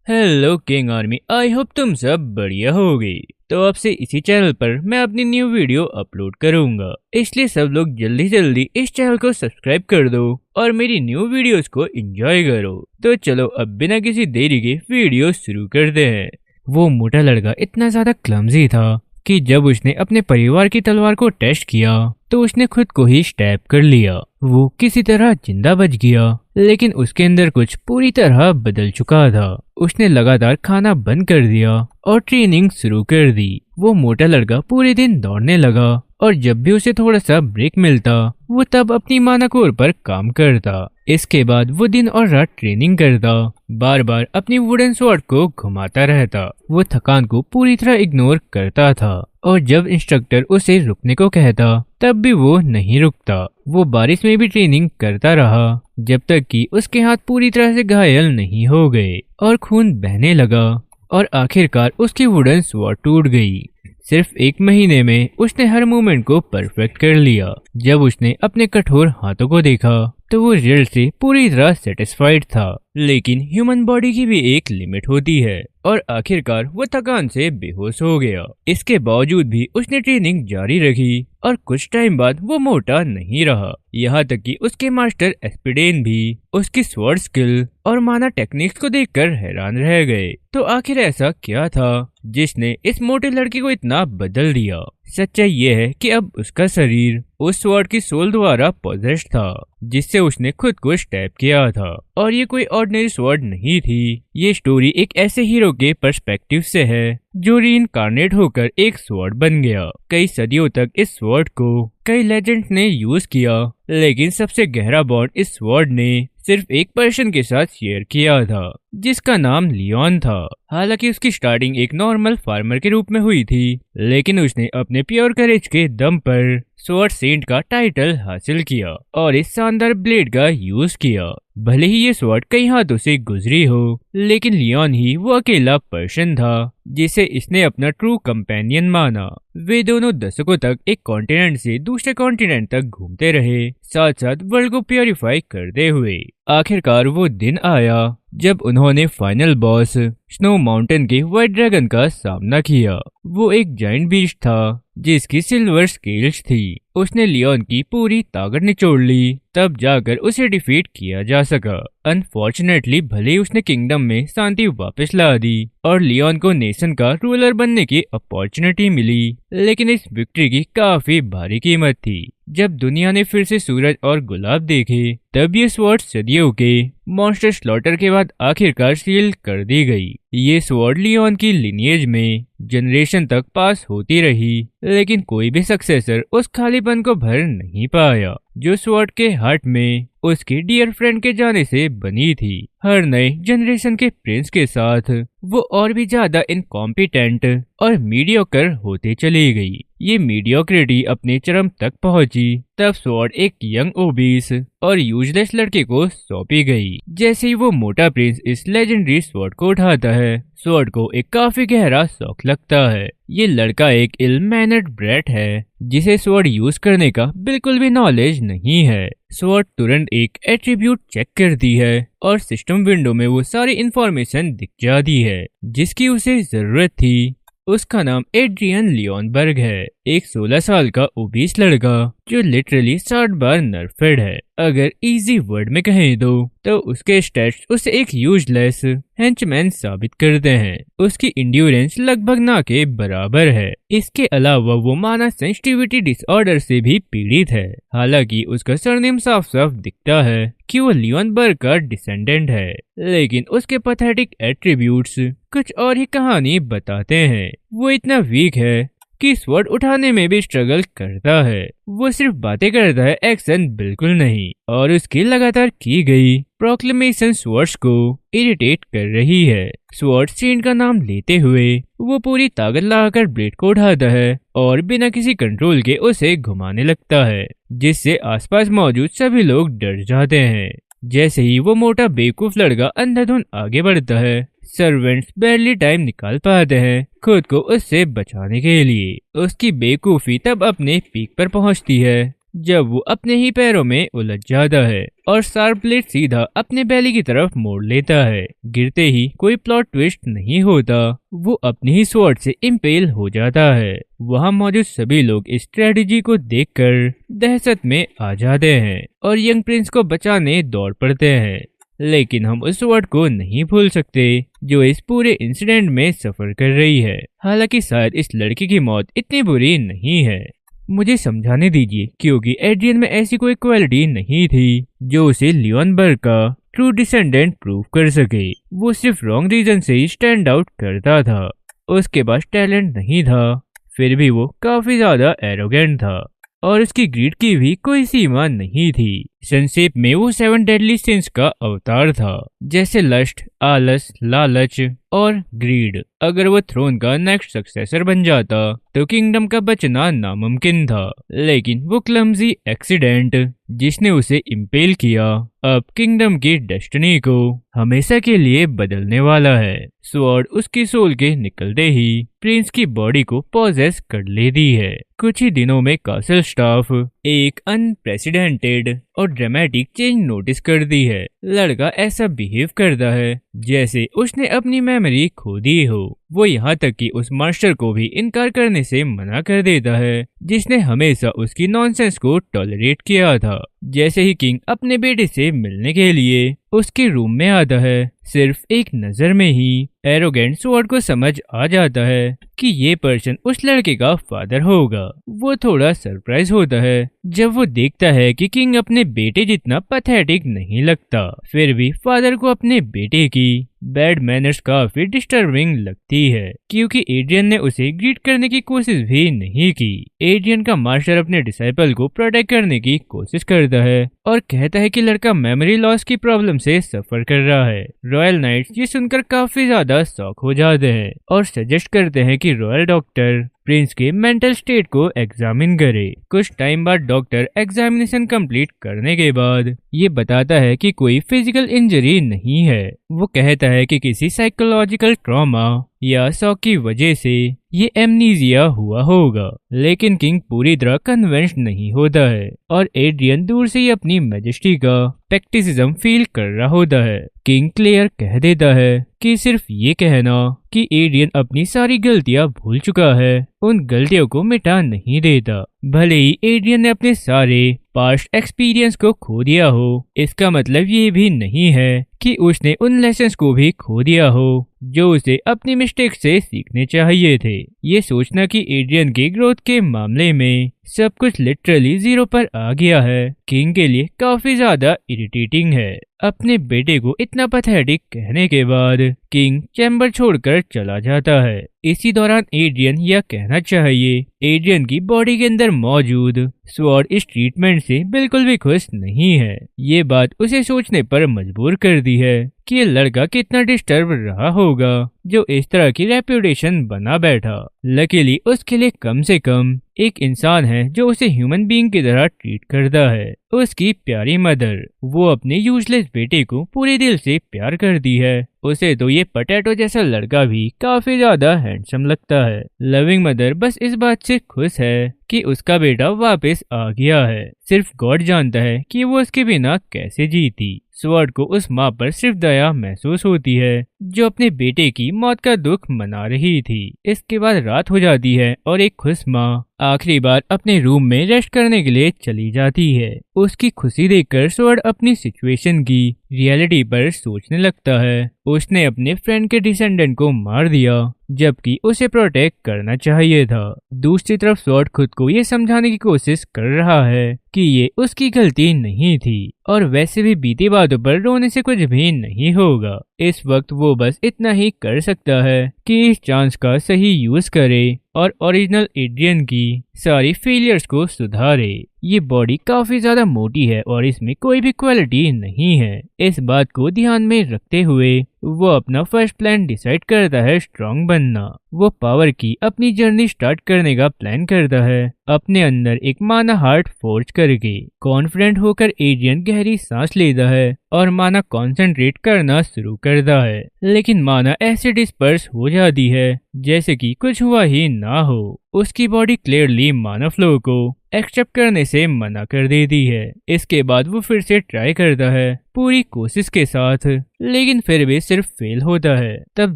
Hello king army, I hope तुम सब बढ़िया होगे। तो अब से इसी चैनल पर मैं अपनी न्यू वीडियो अपलोड करूंगा, इसलिए सब लोग जल्दी जल्दी इस चैनल को सब्सक्राइब कर दो और मेरी न्यू वीडियोस को एंजॉय करो। तो चलो अब बिना किसी देरी के वीडियो शुरू करते हैं। वो मोटा लड़का इतना ज्यादा क्लमजी था कि जब उसने अपने परिवार की तलवार को टेस्ट किया तो उसने खुद को ही स्टैब कर लिया। वो किसी तरह जिंदा बच गया, लेकिन उसके अंदर कुछ पूरी तरह बदल चुका था। उसने लगातार खाना बंद कर दिया और ट्रेनिंग शुरू कर दी। वो मोटा लड़का पूरे दिन दौड़ने लगा और जब भी उसे थोड़ा सा ब्रेक मिलता वो तब अपनी मानाकोर पर काम करता। इसके बाद वो दिन और रात ट्रेनिंग करता, बार बार अपनी वुडन स्वॉर्ड को घुमाता रहता। वो थकान को पूरी तरह इग्नोर करता था और जब इंस्ट्रक्टर उसे रुकने को कहता तब भी वो नहीं रुकता। वो बारिश में भी ट्रेनिंग करता रहा जब तक कि उसके हाथ पूरी तरह से घायल नहीं हो गए और खून बहने लगा और आखिरकार उसकी वुडन स्वॉर्ड टूट गई। सिर्फ 1 महीने में उसने हर मूवमेंट को परफेक्ट कर लिया। जब उसने अपने कठोर हाथों को देखा तो वो रिजल्ट से पूरी तरह सेटिस्फाइड था। लेकिन ह्यूमन बॉडी की भी एक लिमिट होती है और आखिरकार वो थकान से बेहोश हो गया। इसके बावजूद भी उसने ट्रेनिंग जारी रखी और कुछ टाइम बाद वो मोटा नहीं रहा। यहाँ तक कि उसके मास्टर एस्पिडेन भी उसकी स्वॉर्ड स्किल और माना टेक्निक्स को देखकर हैरान रह गए। तो आखिर ऐसा क्या था जिसने इस मोटे लड़के को इतना बदल दिया? सच्चाई ये है कि अब उसका शरीर उस स्वॉर्ड की सोल द्वारा पॉजेस्ड था जिससे उसने खुद को स्टैब किया था। और ये कोई ऑर्डिनरी स्वॉर्ड नहीं थी। ये स्टोरी एक ऐसे हीरो के पर्सपेक्टिव से है जो रीइंकार्नेट होकर एक स्वॉर्ड बन गया। कई सदियों तक इस स्वॉर्ड को कई लेजेंड्स ने यूज किया, लेकिन सबसे गहरा बॉन्ड इस स्वॉर्ड ने सिर्फ एक पर्सन के साथ शेयर किया था जिसका नाम लियोन था। हालांकि उसकी स्टार्टिंग एक नॉर्मल फार्मर के रूप में हुई थी, लेकिन उसने अपने प्योर करेज के दम पर स्वॉर्ड सेंट का टाइटल हासिल किया और इस शानदार ब्लेड का यूज किया। भले ही ये स्वॉर्ड कई हाथों से गुजरी हो, लेकिन लियोन ही वो अकेला पर्सन था जिसे इसने अपना ट्रू कंपेनियन माना। वे दोनों दशकों तक एक कॉन्टिनेंट से दूसरे कॉन्टिनेंट तक घूमते रहे, साथ साथ वर्ल्ड को प्योरीफाई करते हुए। आखिरकार वो दिन आया जब उन्होंने फाइनल बॉस स्नो माउंटेन के व्हाइट ड्रैगन का सामना किया। वो एक जायंट बीस्ट था जिसकी सिल्वर स्केल्स थी। उसने लियोन की पूरी ताकत निचोड़ ली, तब जाकर उसे डिफीट किया जा सका। अनफॉर्चुनेटली भले ही उसने किंगडम में शांति वापस ला दी और लियोन को नेशन का रूलर बनने की अपॉर्चुनिटी मिली, लेकिन इस विक्ट्री की काफी भारी कीमत थी। जब दुनिया ने फिर से सूरज और गुलाब देखे तब ये स्वॉर्ड सदियों के मॉन्स्टर स्लॉटर के बाद आखिरकार सील कर दी गई। ये स्वॉर्ड लियोन की लिनिएज में जनरेशन तक पास होती रही, लेकिन कोई भी सक्सेसर उस खालीपन को भर नहीं पाया जो स्वॉर्ड के हार्ट में उसके डियर फ्रेंड के जाने से बनी थी। हर नए जनरेशन के प्रिंस के साथ वो और भी ज्यादा इनकॉम्पिटेंट और मीडियोकर होते चली गई। ये मीडियोक्रिटी अपने चरम तक पहुंची तब स्वॉर्ड एक यंग ओबीस और यूजलेस लड़के को सौंपी गई। जैसे ही वो मोटा प्रिंस इस लेजेंडरी स्वॉर्ड को उठाता है, स्वॉर्ड को एक काफी गहरा शौक लगता है। ये लड़का एक इल मैनर्ड ब्रैट है जिसे स्वॉर्ड यूज करने का बिल्कुल भी नॉलेज नहीं है। स्वॉर्ड तुरंत एक एट्रीब्यूट चेक करती है और सिस्टम विंडो में वो सारी इंफॉर्मेशन दिख जाती है जिसकी उसे जरूरत थी। उसका नाम एड्रियन लियोनबर्ग है, एक 16 साल का ओबीस लड़का जो लिटरली 60 बार नर्फेड है। अगर इजी वर्ड में कहें तो उसके स्टैट्स उसे एक यूजलेस हेंचमैन साबित करते हैं। उसकी इंड्योरेंस लगभग ना के बराबर है। इसके अलावा वो माना सेंसिटिविटी डिसऑर्डर से भी पीड़ित है। हालांकि उसका सरनेम साफ साफ दिखता है कि वो लियोनबर्ग का डिसेंडेंट है, लेकिन उसके पैथेटिक एट्रीब्यूट्स कुछ और ही कहानी बताते हैं। वो इतना वीक है कि स्वॉर्ड उठाने में भी स्ट्रगल करता है। वो सिर्फ बातें करता है, एक्शन बिल्कुल नहीं। और उसकी लगातार की गई प्रोक्लेमेशन स्वॉर्ड्स को इरिटेट कर रही है। स्वॉर्ड सेंट का नाम लेते हुए वो पूरी ताकत लगाकर ब्लेड को उठाता है और बिना किसी कंट्रोल के उसे घुमाने लगता है, जिससे आसपास मौजूद सभी लोग डर जाते हैं। जैसे ही वो मोटा बेवकूफ लड़का अंधाधुंध आगे बढ़ता है, सर्वेंट्स बैरली टाइम निकाल पाते हैं खुद को उससे बचाने के लिए। उसकी बेवकूफी तब अपने पीक पर पहुंचती है जब वो अपने ही पैरों में उलझ जाता है और शार्प ब्लेड सीधा अपने बैली की तरफ मोड़ लेता है। गिरते ही कोई प्लॉट ट्विस्ट नहीं होता, वो अपनी ही स्वॉर्ड से इम्पेल हो जाता है। वहां मौजूद सभी लोग इस स्ट्रेटजी को देखकर दहशत में आ जाते हैं और यंग प्रिंस को बचाने दौड़ पड़ते हैं। लेकिन हम उस स्वॉर्ड को नहीं भूल सकते जो इस पूरे इंसिडेंट में सफर कर रही है। हालांकि शायद इस लड़की की मौत इतनी बुरी नहीं है। मुझे समझाने दीजिए, क्योंकि एड्रियन में ऐसी कोई क्वालिटी नहीं थी जो उसे लियोनबर्ग का ट्रू डिसेंडेंट प्रूव कर सके। वो सिर्फ रॉन्ग रीजन से ही स्टैंड आउट करता था। उसके पास टैलेंट नहीं था, फिर भी वो काफी ज्यादा एरोगेंट था और उसकी ग्रीड की भी कोई सीमा नहीं थी। संक्षेप में वो 7 डेडली सिंस का अवतार था, जैसे लस्ट, आलस, लालच और ग्रीड। अगर वो थ्रोन का नेक्स्ट सक्सेसर बन जाता तो किंगडम का बचना नामुमकिन था, लेकिन वो क्लमजी एक्सीडेंट जिसने उसे इम्पेल किया अब किंगडम की डेस्टिनी को हमेशा के लिए बदलने वाला है। स्वॉर्ड उसकी सोल के निकलते ही प्रिंस की बॉडी को पॉजेस कर लेती है। कुछ ही दिनों में कासल स्टाफ एक अनप्रेसिडेंटेड और ड्रामेटिक चेंज नोटिस करती है। लड़का ऐसा बिहेव करता है जैसे उसने अपनी मेमोरी खो दी हो। वो यहाँ तक कि उस मास्टर को भी इनकार करने से मना कर देता है जिसने हमेशा उसकी नॉनसेंस को टॉलरेट किया था। जैसे ही किंग अपने बेटे से मिलने के लिए उसके रूम में आता है, सिर्फ एक नजर में ही एरोगेंट स्वॉर्ड को समझ आ जाता है कि ये पर्सन उस लड़के का फादर होगा। वो थोड़ा सरप्राइज होता है जब वो देखता है कि किंग अपने बेटे जितना पैथेटिक नहीं लगता। फिर भी फादर को अपने बेटे की बैड मैनर्स काफी डिस्टर्बिंग लगती है, क्योंकि एड्रियन ने उसे ग्रीट करने की कोशिश भी नहीं की। एड्रियन का मास्टर अपने डिसाइपल को प्रोटेक्ट करने की कोशिश करता है और कहता है कि लड़का मेमोरी लॉस की प्रॉब्लम से सफर कर रहा है। रॉयल नाइट्स ये सुनकर काफी ज्यादा शॉक हो जाते हैं और सजेस्ट करते हैं कि रॉयल डॉक्टर प्रिंस के मेंटल स्टेट को एग्जामिन करे। कुछ टाइम बाद डॉक्टर एग्जामिनेशन कंप्लीट करने के बाद ये बताता है कि कोई फिजिकल इंजरी नहीं है। वो कहता है कि किसी साइकोलॉजिकल ट्रॉमा या शॉक की वजह से ये एमनीजिया हुआ होगा। लेकिन किंग पूरी तरह कन्विंस नहीं होता है और एड्रियन दूर से ही अपनी मैजेस्टी का पैक्टिसिज्म फील कर रहा होता है। किंग क्लियर कह देता है कि सिर्फ ये कहना कि एड्रियन अपनी सारी गलतियां भूल चुका है उन गलतियों को मिटा नहीं देता। भले ही एड्रियन ने अपने सारे पास्ट एक्सपीरियंस को खो दिया हो, इसका मतलब ये भी नहीं है कि उसने उन लेसन्स को भी खो दिया हो जो उसे अपनी मिस्टेक से सीखने चाहिए थे। ये सोचना कि एड्रियन के ग्रोथ के मामले में सब कुछ लिटरली जीरो पर आ गया है, किंग के लिए काफी ज्यादा इरिटेटिंग है। अपने बेटे को इतना पैथेटिक कहने के बाद किंग चैम्बर छोड़कर चला जाता है। इसी दौरान एड्रियन, या कहना चाहिए एड्रियन की बॉडी के अंदर मौजूद स्वॉर्ड इस ट्रीटमेंट से बिल्कुल भी खुश नहीं है। ये बात उसे सोचने पर मजबूर करती है कि ये लड़का कितना डिस्टर्ब रहा होगा जो इस तरह की रेपुटेशन बना बैठा। लकीली उसके लिए कम से कम एक इंसान है जो उसे ह्यूमन बीइंग की तरह ट्रीट करता है, उसकी प्यारी मदर। वो अपने यूजलेस बेटे को पूरे दिल से प्यार करती है। उसे तो ये पोटैटो जैसा लड़का भी काफी ज्यादा हैंडसम लगता है। लविंग मदर बस इस बात से खुश है कि उसका बेटा वापस आ गया है। सिर्फ गॉड जानता है कि वो उसके बिना कैसे जीती। स्वॉर्ड को उस माँ पर सिर्फ दया महसूस होती है जो अपने बेटे की मौत का दुख मना रही थी। इसके बाद रात हो जाती है और एक खुश माँ आखिरी बार अपने रूम में रेस्ट करने के लिए चली जाती है। उसकी खुशी देखकर स्वॉर्ड अपनी सिचुएशन की रियलिटी पर सोचने लगता है। उसने अपने फ्रेंड के डिसेंडेंट को मार दिया जबकि उसे प्रोटेक्ट करना चाहिए था। दूसरी तरफ स्वॉर्ड खुद को ये समझाने की कोशिश कर रहा है कि ये उसकी गलती नहीं थी और वैसे भी बीती बातों पर रोने से कुछ भी नहीं होगा। इस वक्त वो बस इतना ही कर सकता है कि इस चांस का सही यूज करे और ओरिजिनल एड्रियन की सारी फेलियर्स को सुधारे। ये बॉडी काफी ज्यादा मोटी है और इसमें कोई भी क्वालिटी नहीं है। इस बात को ध्यान में रखते हुए वो अपना फर्स्ट प्लान डिसाइड करता है स्ट्रांग बनना। वो पावर की अपनी जर्नी स्टार्ट करने का प्लान करता है अपने अंदर एक माना हार्ट फोर्ज करके। कॉन्फिडेंट होकर एड्रियन गहरी सांस लेता है और माना कंसंट्रेट करना शुरू करता है, लेकिन माना ऐसे डिस्पर्स हो जाती है जैसे कि कुछ हुआ ही ना हो। उसकी बॉडी क्लियरली माना फ्लो को एक्सेप्ट करने से मना कर देती है। इसके बाद वो फिर से ट्राई करता है पूरी कोशिश के साथ, लेकिन फिर भी सिर्फ फेल होता है। तब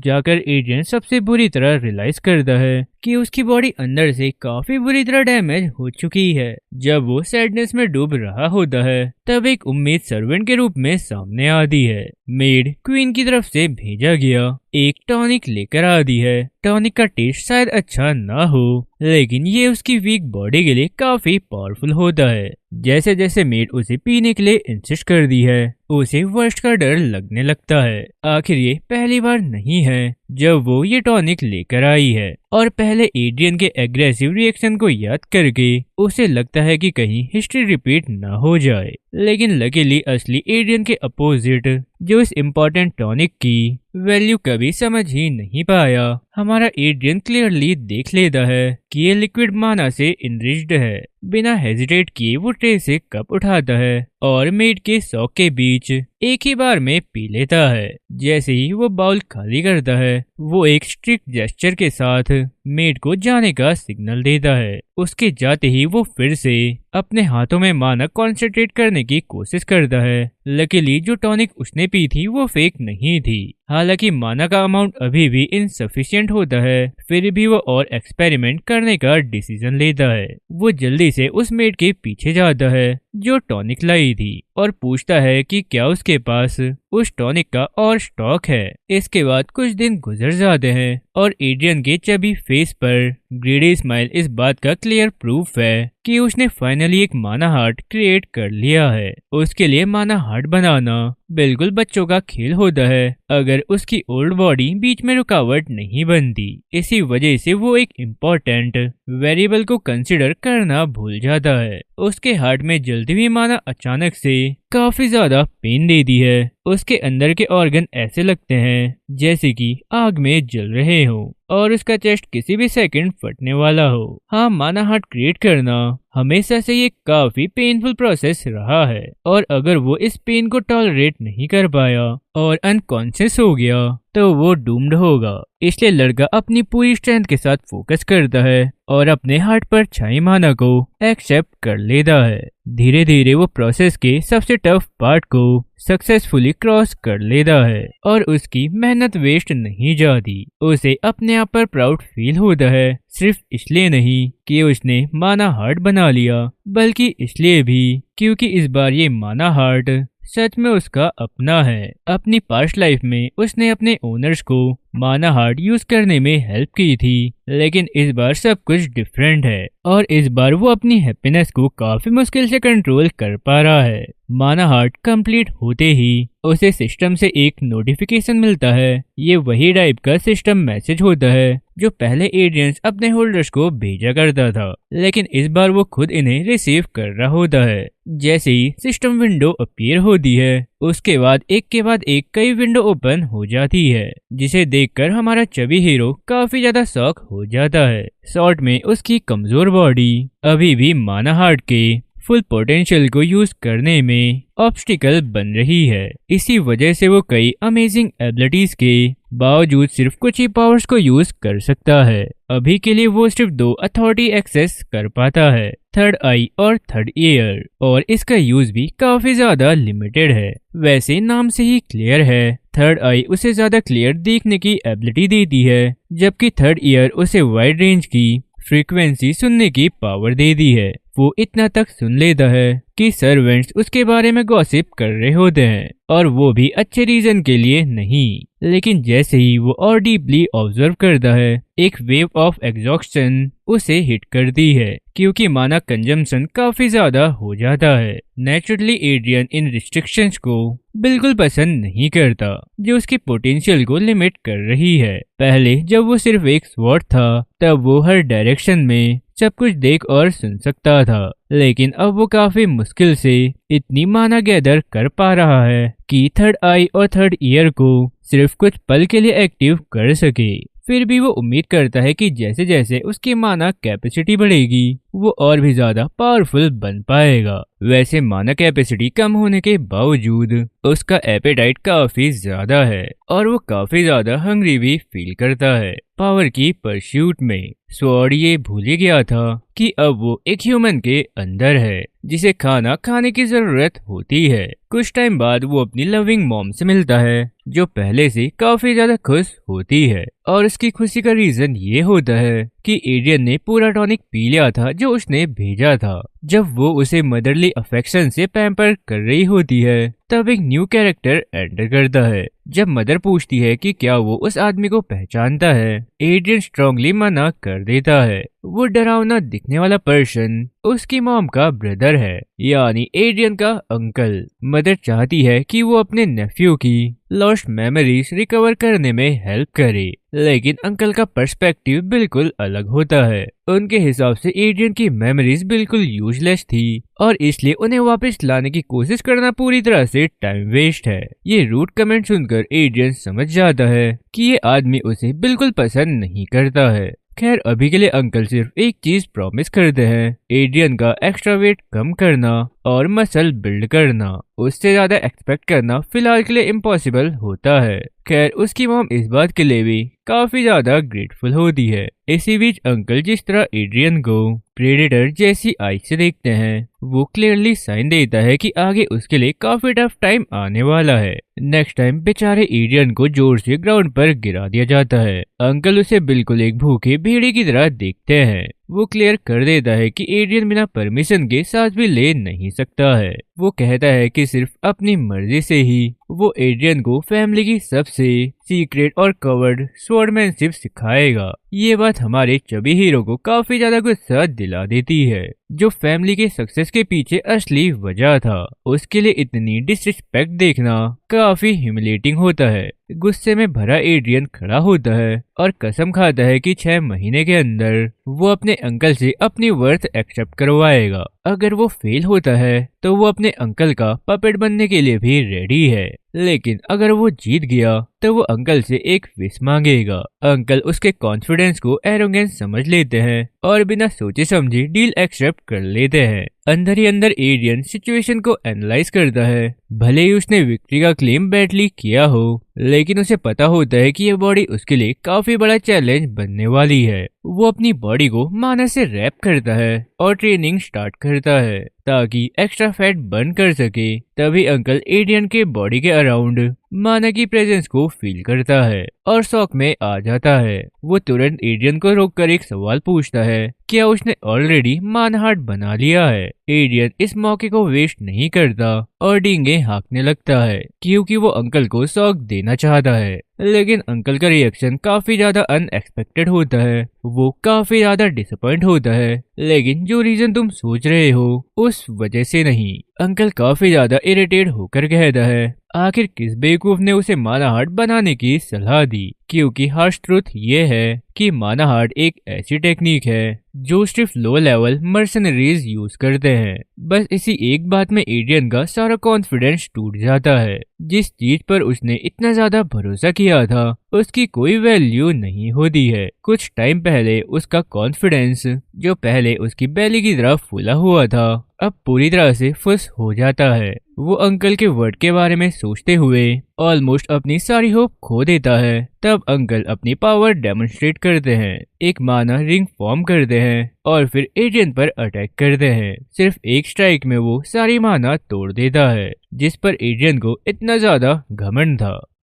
जाकर एड्रियन सबसे बुरी तरह रियलाइज करता है कि उसकी बॉडी अंदर से काफी बुरी तरह डैमेज हो चुकी है। जब वो सैडनेस में डूब रहा होता है तब एक उम्मीद सर्वेंट के रूप में सामने आती है। मेड क्वीन की तरफ से भेजा गया एक टॉनिक लेकर आती है। टॉनिक का टेस्ट शायद अच्छा ना हो, लेकिन ये उसकी वीक बॉडी के लिए काफी पावरफुल होता है। जैसे जैसे मेड उसे पीने के लिए इंसिस्ट कर दी है, उसे वर्स्ट का डर लगने लगता है। आखिर ये पहली बार नहीं है जब वो ये टॉनिक लेकर आई है, और पहले एड्रियन के एग्रेसिव रिएक्शन को याद करके उसे लगता है कि कहीं हिस्ट्री रिपीट ना हो जाए। लेकिन लकीली असली एड्रियन के अपोजिट, जो इस इम्पोर्टेंट टॉनिक की वैल्यू कभी समझ ही नहीं पाया, हमारा एड्रियन क्लियरली देख लेता है कि ये लिक्विड माना से इनरिच्ड है। बिना हेजिटेट किए वो ट्रे से कप उठाता है और मेड के शौक के बीच एक ही बार में पी लेता है। जैसे ही वो बाउल खाली करता है, वो एक स्ट्रिक्ट जेस्चर के साथ मेड को जाने का सिग्नल देता है। उसके जाते ही वो फिर से अपने हाथों में माना कॉन्सेंट्रेट करने की कोशिश करता है। लकीली जो टॉनिक उसने पी थी वो फेक नहीं थी। हालांकि माना का अमाउंट अभी भी इनसफिशिएंट होता है, फिर भी वो और एक्सपेरिमेंट करने का डिसीजन लेता है। वो जल्दी से उस मेड के पीछे जाता है जो टॉनिक लाई थी और पूछता है कि क्या उसके पास उस टॉनिक का और स्टॉक है। इसके बाद कुछ दिन गुजर जाते हैं और एड्रियन के चबी फेस पर ग्रीडी स्माइल इस बात का क्लियर प्रूफ है कि उसने फाइनली एक माना हार्ट क्रिएट कर लिया है। उसके लिए माना हार्ट बनाना बिल्कुल बच्चों का खेल होता है अगर उसकी ओल्ड बॉडी बीच में रुकावट नहीं बनती। इसी वजह से वो एक इम्पोर्टेंट वेरिएबल को कंसिडर करना भूल जाता है। उसके हार्ट में जलती हुई माना अचानक से काफी ज्यादा पेन देती है। उसके अंदर के ऑर्गन ऐसे लगते हैं जैसे कि आग में जल रहे हो और उसका चेस्ट किसी भी सेकंड फटने वाला हो। हाँ, माना हार्ट क्रिएट करना हमेशा से ये काफी पेनफुल प्रोसेस रहा है, और अगर वो इस पेन को टॉलरेट नहीं कर पाया और अनकॉन्शियस हो गया तो वो डूम्ड होगा। इसलिए लड़का अपनी पूरी स्ट्रेंथ के साथ फोकस करता है और अपने हार्ट पर छाई माना को एक्सेप्ट कर लेता है। धीरे धीरे वो प्रोसेस के सबसे टफ पार्ट को सक्सेसफुली क्रॉस कर लेता है और उसकी मेहनत वेस्ट नहीं जाती। उसे अपने आप पर प्राउड फील होता है, सिर्फ इसलिए नहीं कि उसने माना हार्ट बना लिया, बल्कि इसलिए भी क्योंकि इस बार ये माना हार्ट सच में उसका अपना है। अपनी पास्ट लाइफ में उसने अपने ओनर्स को माना हार्ट यूज करने में हेल्प की थी, लेकिन इस बार सब कुछ डिफरेंट है और इस बार वो अपनी हैप्पीनेस को काफी मुश्किल से कंट्रोल कर पा रहा है। माना हार्ट कंप्लीट होते ही उसे सिस्टम से एक नोटिफिकेशन मिलता है। ये वही टाइप का सिस्टम मैसेज होता है जो पहले एड्रियंस अपने होल्डर्स को भेजा करता था, लेकिन इस बार वो खुद इन्हें रिसीव कर रहा होता है। जैसे ही सिस्टम विंडो अपीयर होती है, उसके बाद एक के बाद एक कई विंडो ओपन हो जाती है, जिसे देखकर हमारा चबी हीरो काफी ज्यादा शॉक हो जाता है। शॉर्ट में उसकी कमजोर बॉडी अभी भी माना हार्ट के फुल पोटेंशियल को यूज करने में ऑब्स्टिकल बन रही है। इसी वजह से वो कई अमेजिंग एबिलिटीज के बावजूद सिर्फ कुछ ही पावर्स को यूज कर सकता है। अभी के लिए वो सिर्फ 2 अथॉरिटी एक्सेस कर पाता है, थर्ड आई और थर्ड ईयर, और इसका यूज भी काफी ज्यादा लिमिटेड है। वैसे नाम से ही क्लियर है, थर्ड आई उसे ज्यादा क्लियर देखने की एबिलिटी देती है, जबकि थर्ड ईयर उसे वाइड रेंज की फ्रीक्वेंसी सुनने की पावर दे दी है। वो इतना तक सुन लेता है कि सर्वेंट्स उसके बारे में गॉसिप कर रहे होते हैं, और वो भी अच्छे रीजन के लिए नहीं। लेकिन जैसे ही वो और डीपली ऑब्जर्व करता है, एक वेव ऑफ एग्जॉस्शन उसे हिट करती है, क्योंकि माना कंजम्पशन काफी ज्यादा हो जाता है। नेचुरली एड्रियन इन रिस्ट्रिक्शंस को बिल्कुल पसंद नहीं करता, जो उसकी पोटेंशियल को लिमिट कर रही है। पहले जब वो सिर्फ एक स्वॉर्ड था, तब वो हर डायरेक्शन में सब कुछ देख और सुन सकता था, लेकिन अब वो काफी मुश्किल से इतनी माना गैदर कर पा रहा है कि थर्ड आई और थर्ड ईयर को सिर्फ कुछ पल के लिए एक्टिव कर सके। फिर भी वो उम्मीद करता है कि जैसे जैसे उसकी माना कैपेसिटी बढ़ेगी, वो और भी ज्यादा पावरफुल बन पाएगा। वैसे माना कैपेसिटी कम होने के बावजूद उसका एपेटाइट काफी ज्यादा है और वो काफी ज्यादा हंग्री भी फील करता है पावर की परस्यूट में। स्वॉर्ड ये भूल ही गया था कि अब वो एक ह्यूमन के अंदर है जिसे खाना खाने की जरूरत होती है। कुछ टाइम बाद वो अपनी लविंग मॉम से मिलता है जो पहले से काफी ज्यादा खुश होती है और उसकी खुशी का रीजन ये होता है कि एड्रियन ने पूरा टॉनिक पी लिया था जो उसने भेजा था। जब वो उसे मदरली अफेक्शन से पैम्पर कर रही होती है तब एक न्यू कैरेक्टर एंटर करता है। जब मदर पूछती है कि क्या वो उस आदमी को पहचानता है, एड्रियन स्ट्रांगली मना कर देता है। वो डरावना दिखने वाला पर्सन उसकी मॉम का ब्रदर है, यानी एड्रियन का अंकल। मदर चाहती है कि वो अपने नेफ्यू की लॉस्ट मेमोरीज रिकवर करने में हेल्प करे, लेकिन अंकल का पर्सपेक्टिव बिल्कुल अलग होता है। उनके हिसाब से एड्रियन की मेमोरीज बिल्कुल यूजलेस थी और इसलिए उन्हें वापस लाने की कोशिश करना पूरी तरह से टाइम वेस्ट है। ये रूट कमेंट सुनकर एड्रियन समझ जाता है कि ये आदमी उसे बिल्कुल पसंद नहीं करता है। खैर अभी के लिए अंकल सिर्फ एक चीज प्रॉमिस करते हैं, एड्रियन का एक्स्ट्रा वेट कम करना और मसल बिल्ड करना। उससे ज्यादा एक्सपेक्ट करना फिलहाल के लिए इम्पॉसिबल होता है। खैर उसकी मॉम इस बात के लिए भी काफी ज्यादा ग्रेटफुल होती है। इसी बीच अंकल जिस तरह एड्रियन को प्रेडेटर जैसी आई से देखते हैं वो क्लियरली साइन देता है कि आगे उसके लिए काफी टफ टाइम आने वाला है। नेक्स्ट टाइम बेचारे एड्रियन को जोर से ग्राउंड पर गिरा दिया जाता है। अंकल उसे बिल्कुल एक भूखे भेड़िए की तरह देखते हैं। वो क्लियर कर देता है कि एड्रियन बिना परमिशन के सांस भी ले नहीं सकता है। वो कहता है कि सिर्फ अपनी मर्जी से ही वो एड्रियन को फैमिली की सबसे सीक्रेट और कवर्ड स्वॉर्डमैनशिप सिखाएगा। ये बात हमारे चबी हीरो को काफी ज्यादा गुस्सा दिला देती है, जो फैमिली के सक्सेस के पीछे असली वजह था। उसके लिए इतनी डिसरिस्पेक्ट देखना काफी ह्यूमिलेटिंग होता है। गुस्से में भरा एड्रियन खड़ा होता है और कसम खाता है कि 6 महीने के अंदर वो अपने अंकल से अपनी वर्थ एक्सेप्ट करवाएगा। अगर वो फेल होता है तो वो अपने अंकल का पपेट बनने के लिए भी रेडी है, लेकिन अगर वो जीत गया तो वो अंकल से एक विश मांगेगा। अंकल उसके कॉन्फिडेंस को एरोगेंस समझ लेते हैं और बिना सोचे समझे डील एक्सेप्ट कर लेते हैं। अंदर ही अंदर एड्रियन सिचुएशन को एनालाइज करता है। भले ही उसने विक्ट्री का क्लेम बैटली किया हो, लेकिन उसे पता होता है कि यह बॉडी उसके लिए काफी बड़ा चैलेंज बनने वाली है। वो अपनी बॉडी को माना से रैप करता है और ट्रेनिंग स्टार्ट करता है ताकि एक्स्ट्रा फैट बर्न कर सके। तभी अंकल एड्रियन के बॉडी के अराउंड माना की प्रेजेंस को फील करता है और शॉक में आ जाता है। वो तुरंत एड्रियन को रोककर एक सवाल पूछता है, क्या उसने ऑलरेडी मानहार्ट बना लिया है। एड्रियन इस मौके को वेस्ट नहीं करता और डींगे हाँकने लगता है क्योंकि वो अंकल को शॉक देना चाहता है, लेकिन अंकल का रिएक्शन काफी ज्यादा अनएक्सपेक्टेड होता है। वो काफी ज्यादा डिसअपॉइंट होता है, लेकिन जो रीजन तुम सोच रहे हो उस वजह से नहीं। अंकल काफी ज्यादा इरिटेट होकर कहता है, आखिर किस बेवकूफ ने उसे मानाहार्ट बनाने की सलाह दी, क्योंकि हार्श ट्रुथ ये है कि मानाहार्ट एक ऐसी टेक्निक है जो सिर्फ लो लेवल मर्सनरीज यूज करते हैं। बस इसी एक बात में एड्रियन का सारा कॉन्फिडेंस टूट जाता है। जिस चीज पर उसने इतना ज्यादा भरोसा किया था उसकी कोई वैल्यू नहीं होती है। कुछ टाइम पहले उसका कॉन्फिडेंस जो पहले उसकी बैली की तरफ फूला हुआ था अब पूरी तरह से फुस हो जाता है। वो अंकल के वर्ड के बारे में सोचते हुए ऑलमोस्ट अपनी सारी होप खो देता है। तब अंकल अपनी पावर डेमोन्स्ट्रेट करते हैं, एक माना रिंग फॉर्म करते हैं और फिर एड्रियन पर अटैक करते हैं। सिर्फ एक स्ट्राइक में वो सारी माना तोड़ देता है, जिस पर एड्रियन को इतना ज्यादा घमंड था।